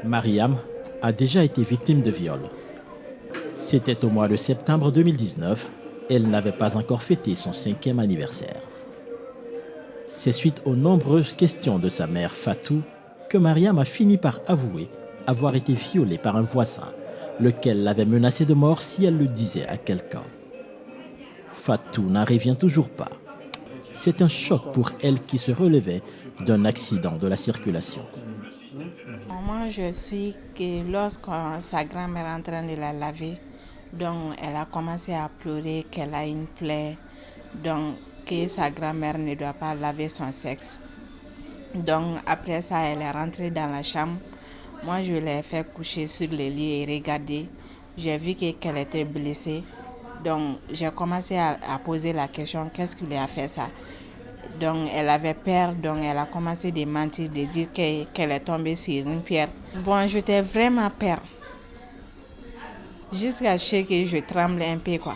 Mariam a déjà été victime de viol. C'était au mois de septembre 2019. Elle n'avait pas encore fêté son 5e anniversaire. C'est suite aux nombreuses questions de sa mère Fatou que Mariam a fini par avouer avoir été violée par un voisin, lequel l'avait menacée de mort si elle le disait à quelqu'un. Fatou n'en revient toujours pas. C'est un choc pour elle qui se relevait d'un accident de la circulation. Moi, je suis que lorsque sa grand-mère est en train de la laver, donc elle a commencé à pleurer qu'elle a une plaie, donc que sa grand-mère ne doit pas laver son sexe. Donc après ça, elle est rentrée dans la chambre. Moi, je l'ai fait coucher sur le lit et regarder. J'ai vu qu'elle était blessée. Donc j'ai commencé à poser la question, qu'est-ce qui lui a fait ça? Donc elle avait peur, donc elle a commencé de mentir, de dire qu'elle est tombée sur une pierre. Bon, j'étais vraiment peur. Jusqu'à ce que je tremble un peu, quoi.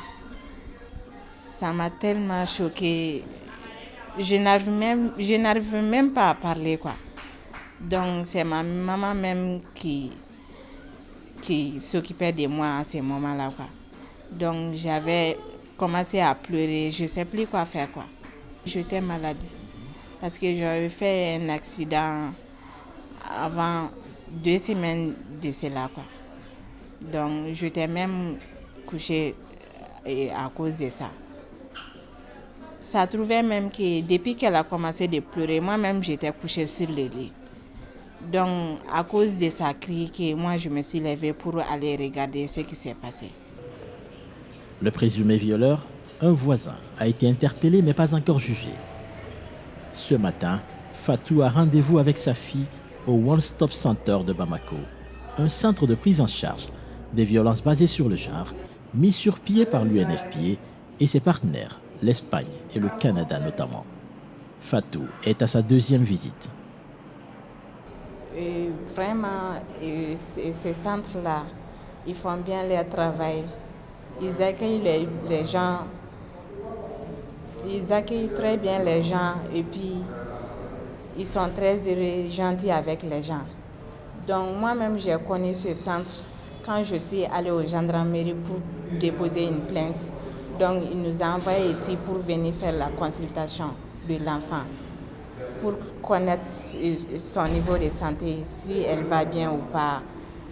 Ça m'a tellement choquée. Je n'arrive même pas à parler, quoi. Donc c'est ma maman même qui s'occupait de moi à ce moment-là, quoi. Donc j'avais commencé à pleurer, je ne sais plus quoi faire, quoi. J'étais malade parce que j'avais fait un accident avant 2 semaines de cela, quoi. Donc j'étais même couchée à cause de ça. Ça trouvait même que depuis qu'elle a commencé de pleurer, moi-même j'étais couchée sur le lit. Donc à cause de sa cri, que moi je me suis levée pour aller regarder ce qui s'est passé. Le présumé violeur, un voisin, a été interpellé mais pas encore jugé. Ce matin, Fatou a rendez-vous avec sa fille au One Stop Center de Bamako, un centre de prise en charge des violences basées sur le genre, mis sur pied par l'UNFPA et ses partenaires, l'Espagne et le Canada notamment. Fatou est à sa 2e visite. Vraiment, ce centre-là, ils font bien leur travail. Ils accueillent les gens, ils accueillent très bien les gens et puis ils sont très heureux, gentils avec les gens. Donc moi-même, j'ai connu ce centre quand je suis allée aux gendarmeries pour déposer une plainte. Donc ils nous ont envoyés ici pour venir faire la consultation de l'enfant, pour connaître son niveau de santé, si elle va bien ou pas,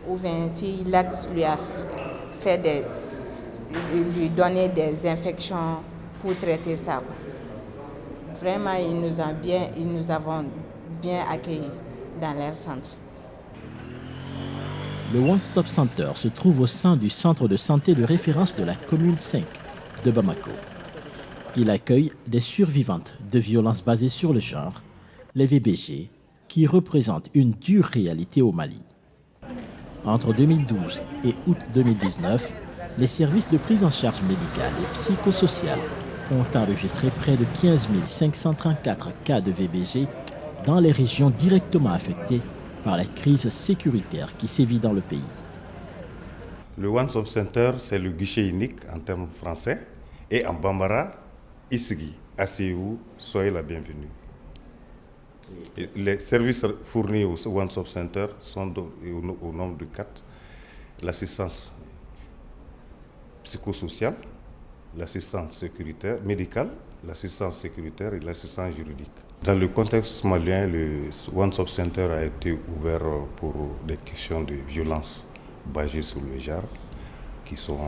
ou bien si l'acte lui a fait lui donner des infections pour traiter ça. Vraiment, ils nous avons bien accueillis dans leur centre. Le One Stop Center se trouve au sein du centre de santé de référence de la commune 5 de Bamako. Il accueille des survivantes de violences basées sur le genre, les VBG, qui représentent une dure réalité au Mali. Entre 2012 et août 2019, les services de prise en charge médicale et psychosociale ont enregistré près de 15 534 cas de VBG dans les régions directement affectées par la crise sécuritaire qui sévit dans le pays. Le One Stop Center, c'est le guichet unique en termes français. Et en Bambara, Isigi, asseyez-vous, soyez la bienvenue. Et les services fournis au One Stop Center sont au nombre de 4. L'assistance psychosociale, l'assistance sécuritaire, médicale, l'assistance sécuritaire et l'assistance juridique. Dans le contexte malien, le One Stop Center a été ouvert pour des questions de violence basées sur le genre, qui sont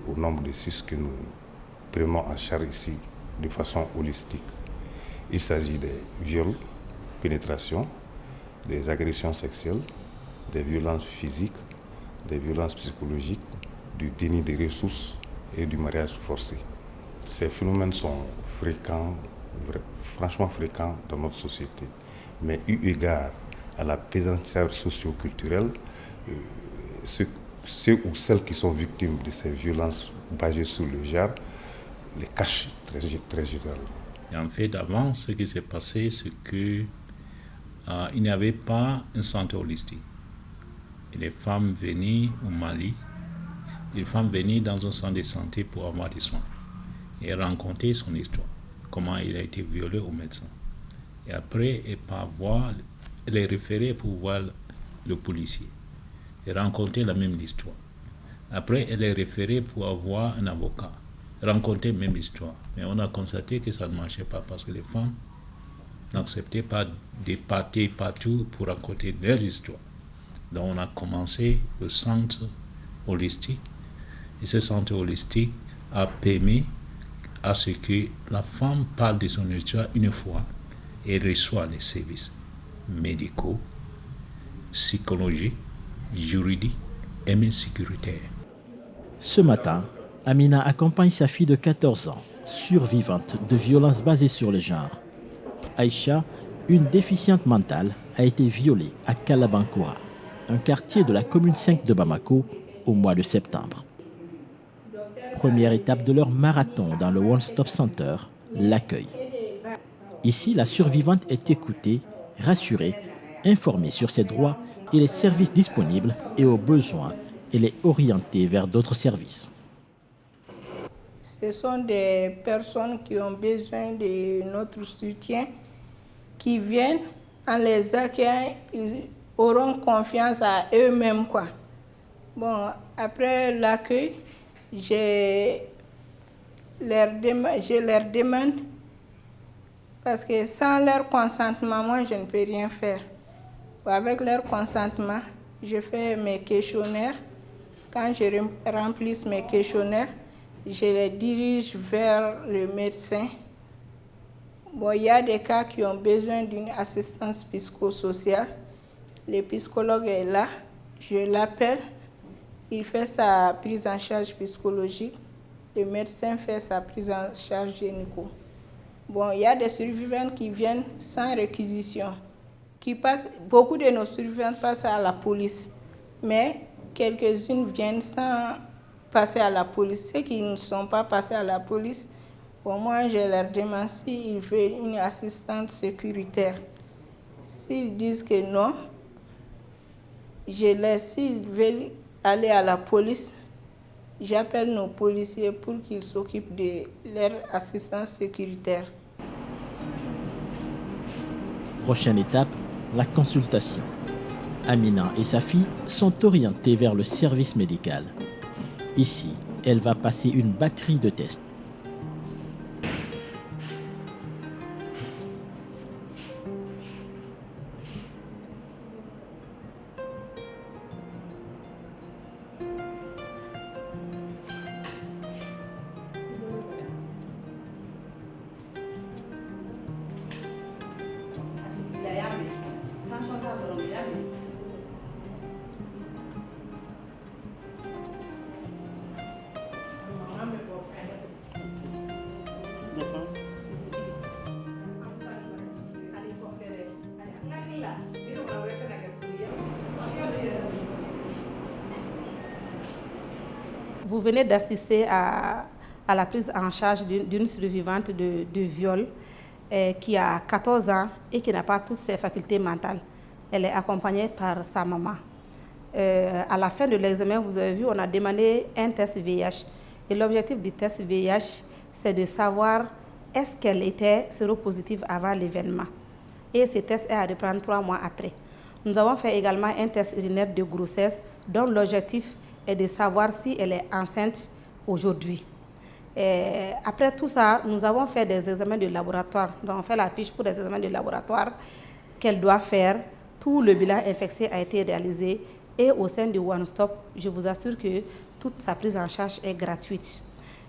au nombre de 6 que nous prenons en charge ici de façon holistique. Il s'agit des viols, pénétrations, des agressions sexuelles, des violences physiques, des violences psychologiques, du déni des ressources et du mariage forcé. Ces phénomènes sont fréquents, franchement fréquents dans notre société. Mais eu égard à la pesanteur socio-culturelle, ceux ou celles qui sont victimes de ces violences basées sur le genre les cachent très généralement. Et en fait, avant, ce qui s'est passé, c'est qu'il n'y avait pas une santé holistique. Et les femmes venaient au Mali, les femmes venaient dans un centre de santé pour avoir des soins. Et raconter son histoire, comment il a été violé au médecin. Et après, elle part voir, elle est référée pour voir le policier. et rencontrer la même histoire. Après, elle est référée pour avoir un avocat, rencontrer la même histoire. Mais on a constaté que ça ne marchait pas parce que les femmes n'acceptaient pas de partir partout pour raconter leur histoire. Donc on a commencé le centre holistique et ce centre holistique a permis à ce que la femme parle de son histoire une fois et reçoit les services médicaux, psychologiques, juridiques et même sécuritaires. Ce matin, Amina accompagne sa fille de 14 ans, survivante de violences basées sur le genre. Aïcha, une déficiente mentale, a été violée à Kalabankoura, un quartier de la commune 5 de Bamako, au mois de septembre. Première étape de leur marathon dans le One Stop Center, l'accueil. Ici, la survivante est écoutée, rassurée, informée sur ses droits et les services disponibles et aux besoins, elle est orientée vers d'autres services. Ce sont des personnes qui ont besoin de notre soutien, qui viennent en les accueillant, ils auront confiance à eux-mêmes, quoi. Bon, après l'accueil, je leur demande, parce que sans leur consentement, moi, je ne peux rien faire. Avec leur consentement, je fais mes questionnaires. Quand je remplis mes questionnaires, je les dirige vers le médecin. Bon, il y a des cas qui ont besoin d'une assistance psychosociale. Le psychologue est là, je l'appelle, il fait sa prise en charge psychologique. Le médecin fait sa prise en charge gynéco. Bon, il y a des survivantes qui viennent sans réquisition. Beaucoup de nos survivantes passent à la police, mais quelques-unes viennent sans passer à la police. Ceux qui ne sont pas passés à la police, pour moi, je leur demande s'ils veulent une assistante sécuritaire. S'ils disent que non, je laisse. S'ils veulent aller à la police, j'appelle nos policiers pour qu'ils s'occupent de leur assistance sécuritaire. Prochaine étape, la consultation. Amina et sa fille sont orientées vers le service médical. Ici, elle va passer une batterie de tests. Vous venez d'assister à la prise en charge d'une survivante de viol qui a 14 ans et qui n'a pas toutes ses facultés mentales. Elle est accompagnée par sa maman. À la fin de l'examen, vous avez vu, on a demandé un test VIH. Et l'objectif du test VIH, c'est de savoir est-ce qu'elle était séropositive avant l'événement. Et ce test est à reprendre 3 mois après. Nous avons fait également un test urinaire de grossesse dont l'objectif est de savoir si elle est enceinte aujourd'hui. Après tout ça, nous avons fait des examens de laboratoire. Nous avons fait la fiche pour les examens de laboratoire qu'elle doit faire. Tout le bilan infectieux a été réalisé. Et au sein du One Stop, je vous assure que toute sa prise en charge est gratuite.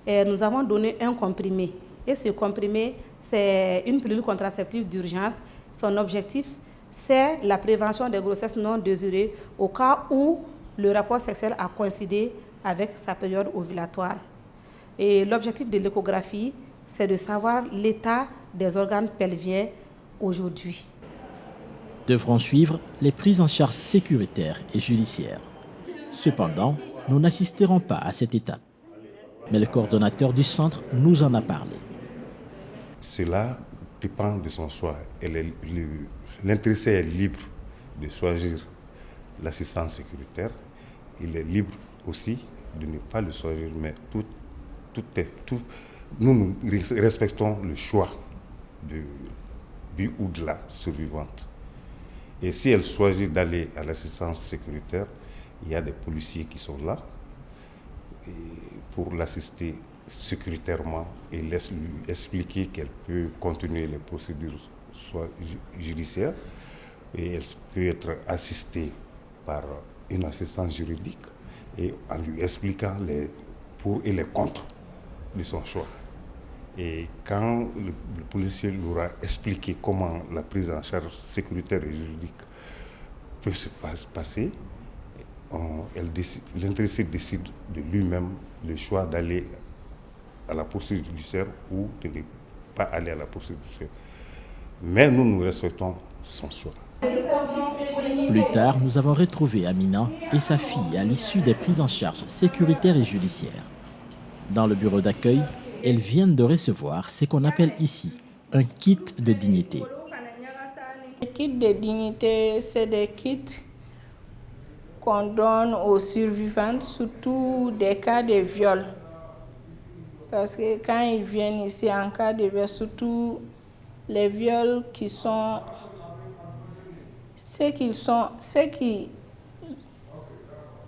Nous avons donné un comprimé. Et ce comprimé, c'est une pilule contraceptive d'urgence. Son objectif, c'est la prévention des grossesses non désirées au cas où le rapport sexuel a coïncidé avec sa période ovulatoire. Et l'objectif de l'échographie, c'est de savoir l'état des organes pelviens aujourd'hui. Devront suivre les prises en charge sécuritaires et judiciaires. Cependant, nous n'assisterons pas à cette étape. Mais le coordonnateur du centre nous en a parlé. Cela dépend de son choix. L'intéressé est libre de choisir l'assistance sécuritaire. Il est libre aussi de ne pas le choisir, mais nous respectons le choix du ou de la survivante. Et si elle choisit d'aller à l'assistance sécuritaire, il y a des policiers qui sont là pour l'assister sécuritairement et lui expliquer qu'elle peut continuer les procédures soit judiciaires et elle peut être assistée par une assistance juridique et en lui expliquant les pour et les contre de son choix. Et quand le policier lui aura expliqué comment la prise en charge sécuritaire et juridique peut se passer, l'intéressé décide de lui-même le choix d'aller à la poursuite judiciaire ou de ne pas aller à la poursuite judiciaire. Mais nous respectons son choix. Plus tard, nous avons retrouvé Amina et sa fille à l'issue des prises en charge sécuritaires et judiciaires. Dans le bureau d'accueil, elles viennent de recevoir ce qu'on appelle ici un kit de dignité. Les kits de dignité, c'est des kits qu'on donne aux survivantes, surtout des cas de viol. Parce que quand ils viennent ici en cas de viol, surtout les viols qui sont...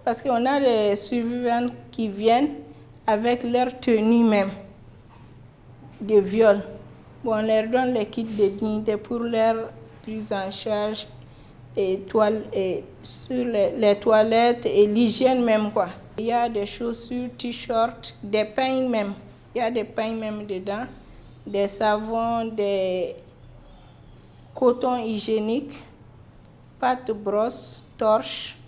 Parce qu'on a des survivants qui viennent avec leur tenue même de viol. Bon, on leur donne les kits de dignité pour leur prise en charge et sur les toilettes et l'hygiène même, quoi. Il y a des chaussures, t-shirts, des pains même. Il y a des pains même dedans, des savons, des cotons hygiéniques, pâte brosse, torche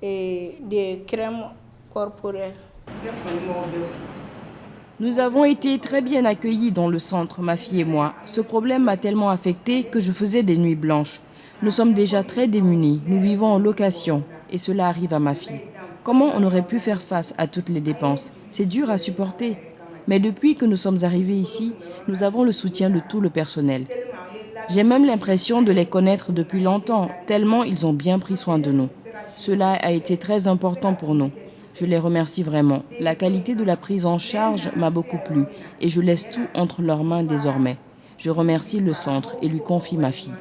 et des crèmes corporelles. Nous avons été très bien accueillis dans le centre, ma fille et moi. Ce problème m'a tellement affectée que je faisais des nuits blanches. Nous sommes déjà très démunis, nous vivons en location et cela arrive à ma fille. Comment on aurait pu faire face à toutes les dépenses? C'est dur à supporter. Mais depuis que nous sommes arrivés ici, nous avons le soutien de tout le personnel. J'ai même l'impression de les connaître depuis longtemps, tellement ils ont bien pris soin de nous. Cela a été très important pour nous. Je les remercie vraiment. La qualité de la prise en charge m'a beaucoup plu et je laisse tout entre leurs mains désormais. Je remercie le centre et lui confie ma fille.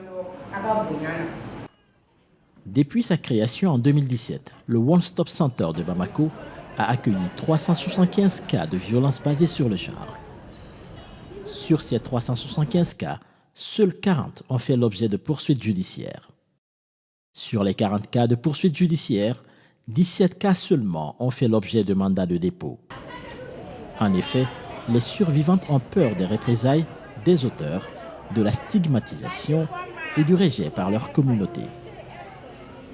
Depuis sa création en 2017, le One Stop Center de Bamako a accueilli 375 cas de violences basées sur le genre. Sur ces 375 cas, seuls 40 ont fait l'objet de poursuites judiciaires. Sur les 40 cas de poursuites judiciaires, 17 cas seulement ont fait l'objet de mandats de dépôt. En effet, les survivantes ont peur des représailles des auteurs, de la stigmatisation et du rejet par leur communauté.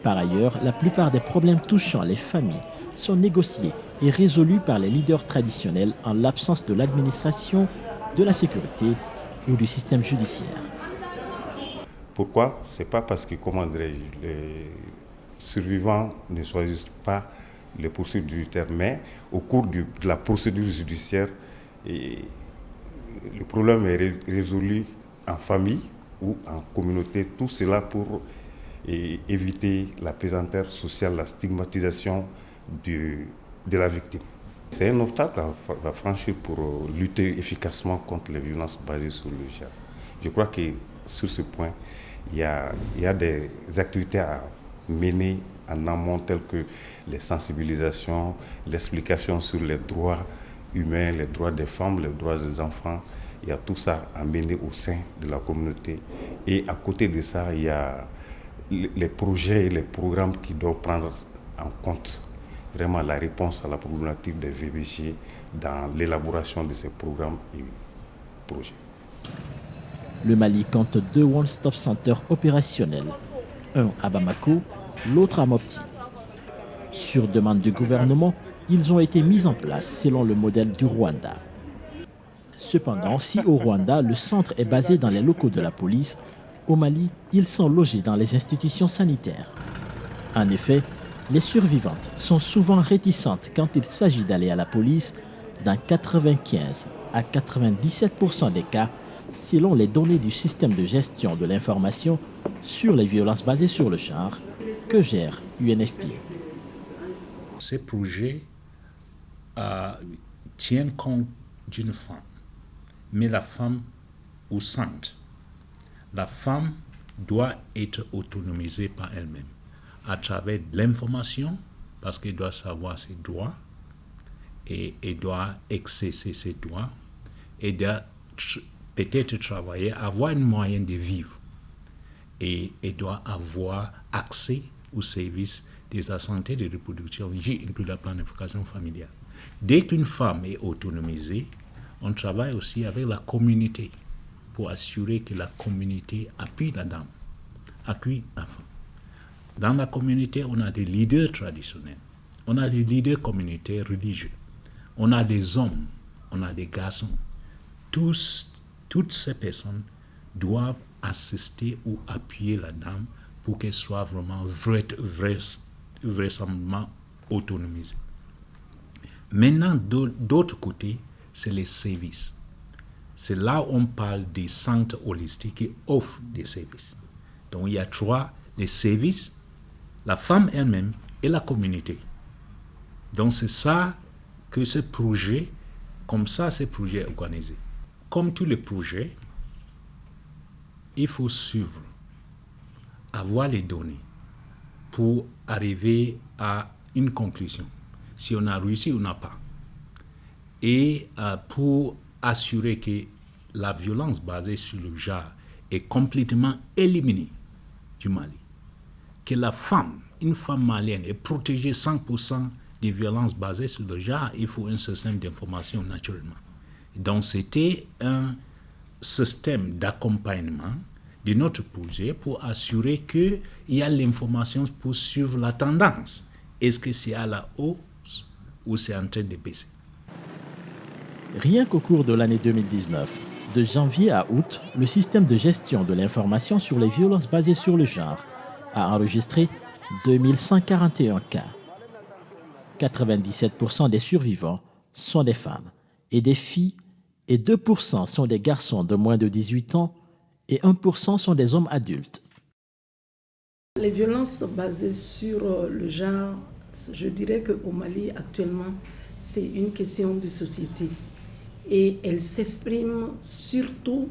Par ailleurs, la plupart des problèmes touchant les familles sont négociés et résolus par les leaders traditionnels en l'absence de l'administration, de la sécurité ou du système judiciaire. Pourquoi? C'est pas parce que, les survivants ne choisissent pas les poursuites judiciaires, mais au cours de la procédure judiciaire, le problème est résolu en famille ou en communauté. Tout cela pour éviter la pesanteur sociale, la stigmatisation de la victime. C'est un obstacle à franchir pour lutter efficacement contre les violences basées sur le genre. Je crois que sur ce point, il y a des activités à mener en amont telles que les sensibilisations, l'explication sur les droits humains, les droits des femmes, les droits des enfants. Il y a tout ça à mener au sein de la communauté. Et à côté de ça, il y a les projets et les programmes qui doivent prendre en compte vraiment la réponse à la problématique des VBG dans l'élaboration de ces programmes et projets. Le Mali compte 2 One Stop Centers opérationnels, un à Bamako, l'autre à Mopti. Sur demande du gouvernement, ils ont été mis en place selon le modèle du Rwanda. Cependant, si au Rwanda, le centre est basé dans les locaux de la police, au Mali, ils sont logés dans les institutions sanitaires. En effet, les survivantes sont souvent réticentes quand il s'agit d'aller à la police dans 95 à 97% des cas, selon les données du système de gestion de l'information sur les violences basées sur le genre que gère UNFPA. Ces projets tiennent compte d'une femme, mais la femme au centre. La femme doit être autonomisée par elle-même à travers l'information parce qu'il doit savoir ses droits et il doit exercer ses droits et doit peut-être travailler, avoir un moyen de vivre et il doit avoir accès aux services de la santé et de la reproduction, y inclut la planification familiale. Dès qu'une femme est autonomisée, on travaille aussi avec la communauté pour assurer que la communauté appuie la dame, appuie la femme. Dans la communauté, on a des leaders traditionnels, on a des leaders communautaires religieux, on a des hommes, on a des garçons. Toutes ces personnes doivent assister ou appuyer la dame pour qu'elle soit vraiment vraisemblablement autonomisée. Maintenant, d'autre côté, c'est les services. C'est là où on parle des centres holistiques qui offrent des services. Donc il y a trois, les services, la femme elle-même et la communauté. Donc c'est ça que ce projet, comme ça ce projet est organisé. Comme tous les projets, il faut suivre, avoir les données pour arriver à une conclusion. Si on a réussi ou n'a pas. Et pour assurer que la violence basée sur le genre est complètement éliminée du Mali. Que la femme, une femme malienne, est protégée 100% des violences basées sur le genre, il faut un système d'information naturellement. Donc c'était un système d'accompagnement de notre projet pour assurer qu'il y a l'information pour suivre la tendance. Est-ce que c'est à la hausse ou c'est en train de baisser? Rien qu'au cours de l'année 2019, de janvier à août, le système de gestion de l'information sur les violences basées sur le genre a enregistré 2141 cas. 97% des survivants sont des femmes et des filles et 2% sont des garçons de moins de 18 ans et 1% sont des hommes adultes. Les violences basées sur le genre, je dirais qu'au Mali actuellement, c'est une question de société. Et elle s'exprime surtout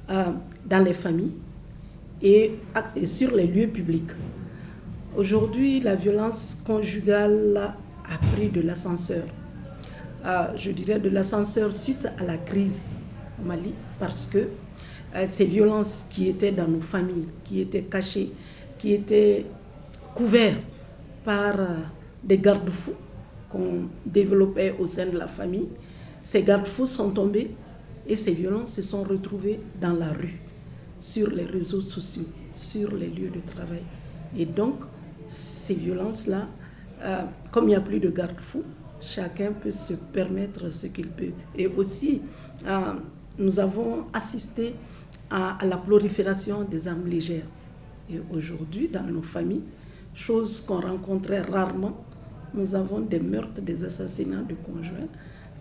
dans les familles et sur les lieux publics. Aujourd'hui, la violence conjugale a pris de l'ascenseur. Je dirais de l'ascenseur suite à la crise au Mali, parce que ces violences qui étaient dans nos familles, qui étaient cachées, qui étaient couvertes par des garde-fous qu'on développait au sein de la famille, ces garde-fous sont tombés et ces violences se sont retrouvées dans la rue, sur les réseaux sociaux, sur les lieux de travail. Et donc, ces violences-là, comme il n'y a plus de garde-fous, chacun peut se permettre ce qu'il peut. Et aussi, nous avons assisté à la prolifération des armes légères. Et aujourd'hui, dans nos familles, chose qu'on rencontrait rarement, nous avons des meurtres, des assassinats de conjoints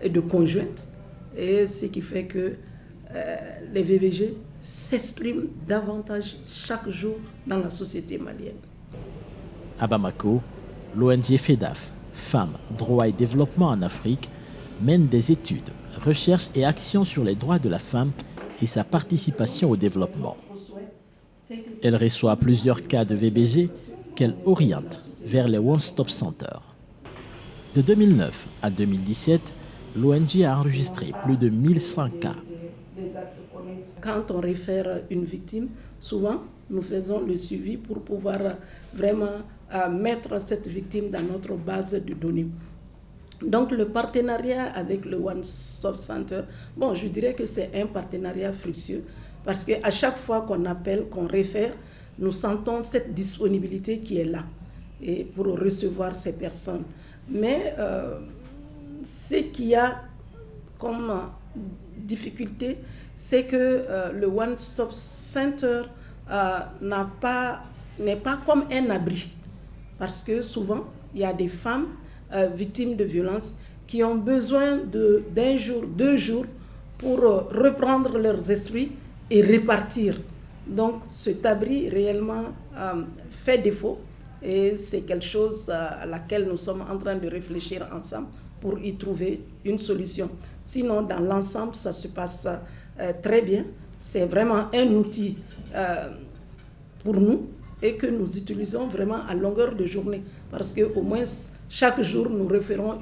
et de conjointes. Et ce qui fait que les VBG s'expriment davantage chaque jour dans la société malienne. À Bamako, l'ONG FEDAF, Femmes, Droits et Développement en Afrique, mène des études, recherches et actions sur les droits de la femme et sa participation au développement. Elle reçoit plusieurs cas de VBG qu'elle oriente vers les One Stop Centers. De 2009 à 2017, l'ONG a enregistré plus de 1100 cas. Quand on réfère une victime, souvent nous faisons le suivi pour pouvoir vraiment mettre cette victime dans notre base de données. Donc le partenariat avec le One Stop Center, je dirais que c'est un partenariat fructueux parce qu'à chaque fois qu'on appelle, qu'on réfère, nous sentons cette disponibilité qui est là et pour recevoir ces personnes. Mais ce qu'il y a comme difficulté, c'est que le One Stop Center n'est pas comme un abri. Parce que souvent, il y a des femmes victimes de violences qui ont besoin d'un jour, 2 jours pour reprendre leurs esprits et repartir. Donc cet abri réellement fait défaut et c'est quelque chose à laquelle nous sommes en train de réfléchir ensemble pour y trouver une solution. Sinon, dans l'ensemble, ça se passe très bien. C'est vraiment un outil pour nous et que nous utilisons vraiment à longueur de journée. Parce qu'au moins, chaque jour, nous référons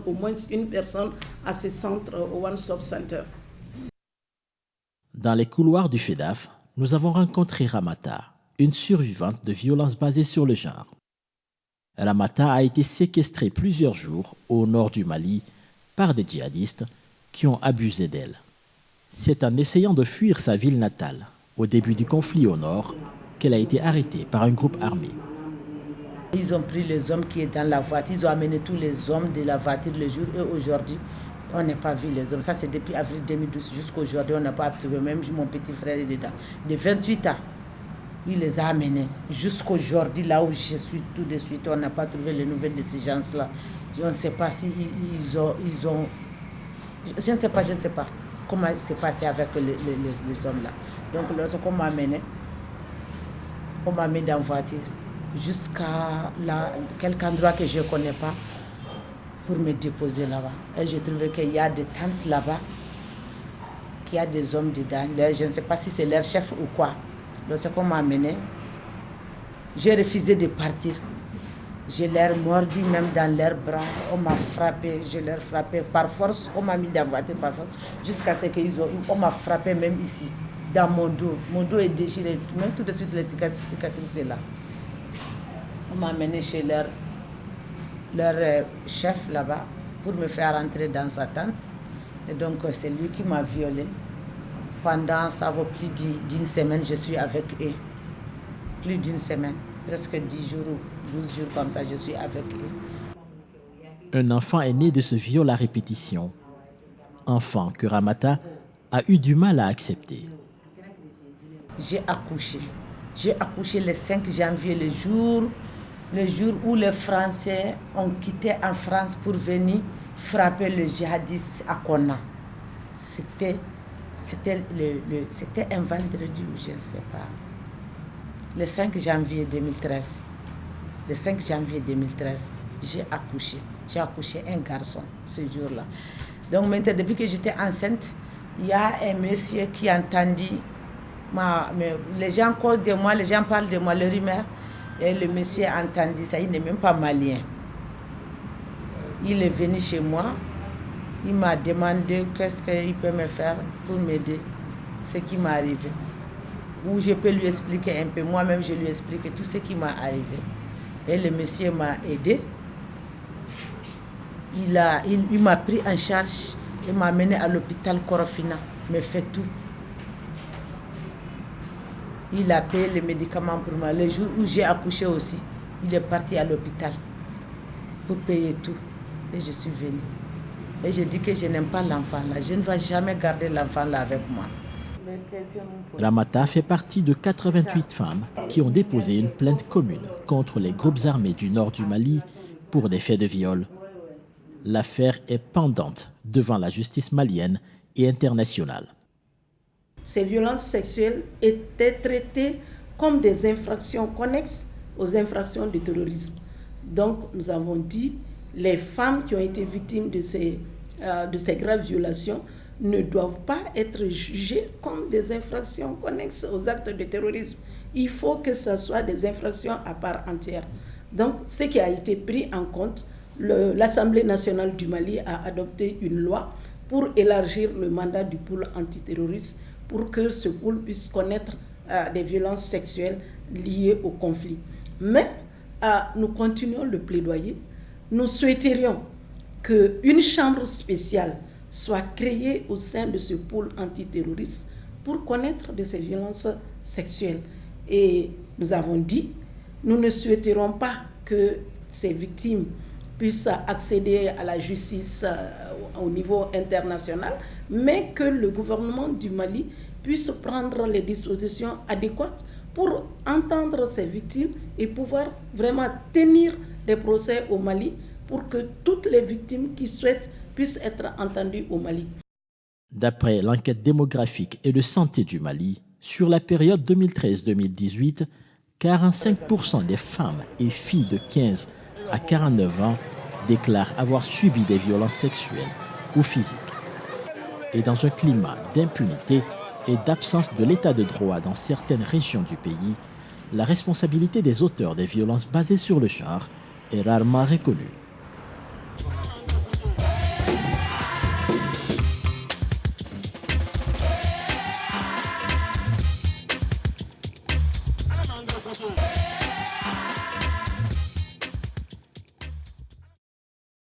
au moins une personne à ces centres, au One Stop Center. Dans les couloirs du FEDAF, nous avons rencontré Ramata, une survivante de violences basées sur le genre. Ramata a été séquestrée plusieurs jours au nord du Mali par des djihadistes qui ont abusé d'elle. C'est en essayant de fuir sa ville natale, au début du conflit au nord, qu'elle a été arrêtée par un groupe armé. Ils ont pris les hommes qui étaient dans la voiture, ils ont amené tous les hommes de la voiture le jour et aujourd'hui, on n'a pas vu les hommes. Ça, c'est depuis avril 2012 jusqu'à aujourd'hui, on n'a pas trouvé. Même mon petit frère est dedans. De 28 ans, il les a amenés. Jusqu'aujourd'hui, là où je suis tout de suite, on n'a pas trouvé les nouvelles de ces gens-là. Je ne sais pas si ils ont... Je ne sais pas comment c'est passé avec les hommes là. Donc, lorsqu'on m'a amené, on m'a mis dans la voiture jusqu'à quelque endroit que je ne connais pas pour me déposer là-bas. Et j'ai trouvé qu'il y a des tentes là-bas, qu'il y a des hommes dedans. Je ne sais pas si c'est leur chef ou quoi. Lorsqu'on m'a amené, j'ai refusé de partir. Je l'ai mordu même dans leurs bras. On m'a frappé, je l'ai frappé par force. On m'a mis dans la voiture par force. Jusqu'à ce qu'on m'a frappé même ici, dans mon dos. Mon dos est déchiré. Même tout de suite, les cicatrices est là. On m'a amené chez leur chef là-bas pour me faire rentrer dans sa tente. Et donc, c'est lui qui m'a violée. Pendant, ça vaut plus d'une semaine, je suis avec eux. Plus d'une semaine. Presque 10 jours ou 12 jours comme ça, je suis avec eux. Un enfant est né de ce viol à répétition. Enfant que Ramata a eu du mal à accepter. J'ai accouché. J'ai accouché le 5 janvier, le jour où les Français ont quitté en France pour venir frapper le djihadiste à Konna. C'était un vendredi ou je ne sais pas. Le 5 janvier 2013. Le 5 janvier 2013, j'ai accouché. J'ai accouché un garçon ce jour-là. Donc maintenant, depuis que j'étais enceinte, il y a un monsieur qui a entendu, les gens causent de moi, les gens parlent de moi, le rumeur, et le monsieur a entendu ça, il n'est même pas malien. Il est venu chez moi, il m'a demandé qu'est-ce qu'il peut me faire pour m'aider, ce qui m'est arrivé. Ou je peux lui expliquer un peu, moi-même je lui explique tout ce qui m'est arrivé. Et le monsieur m'a aidé. Il m'a pris en charge et m'a amené à l'hôpital Corofina, me fait tout. Il a payé les médicaments pour moi. Le jour où j'ai accouché aussi, il est parti à l'hôpital pour payer tout. Et je suis venue. Et j'ai dit que je n'aime pas l'enfant là. Je ne vais jamais garder l'enfant là avec moi. Ramata fait partie de 88 femmes qui ont déposé une plainte commune contre les groupes armés du nord du Mali pour des faits de viol. L'affaire est pendante devant la justice malienne et internationale. Ces violences sexuelles étaient traitées comme des infractions connexes aux infractions du terrorisme. Donc, nous avons dit, les femmes qui ont été victimes de ces graves violations ne doivent pas être jugées comme des infractions connexes aux actes de terrorisme. Il faut que ce soit des infractions à part entière. Donc, ce qui a été pris en compte, l'Assemblée nationale du Mali a adopté une loi pour élargir le mandat du pôle antiterroriste pour que ce pôle puisse connaître des violences sexuelles liées au conflit. Mais nous continuons le plaidoyer. Nous souhaiterions qu'une chambre spéciale soit créée au sein de ce pôle antiterroriste pour connaître de ces violences sexuelles. Et nous avons dit, nous ne souhaiterons pas que ces victimes puissent accéder à la justice au niveau international, mais que le gouvernement du Mali puisse prendre les dispositions adéquates pour entendre ces victimes et pouvoir vraiment tenir des procès au Mali pour que toutes les victimes qui souhaitent puissent être entendues au Mali. D'après l'enquête démographique et de santé du Mali, sur la période 2013-2018, 45% des femmes et filles de 15 à 49 ans déclarent avoir subi des violences sexuelles ou physiques. Et dans un climat d'impunité et d'absence de l'état de droit dans certaines régions du pays, la responsabilité des auteurs des violences basées sur le genre est rarement reconnue.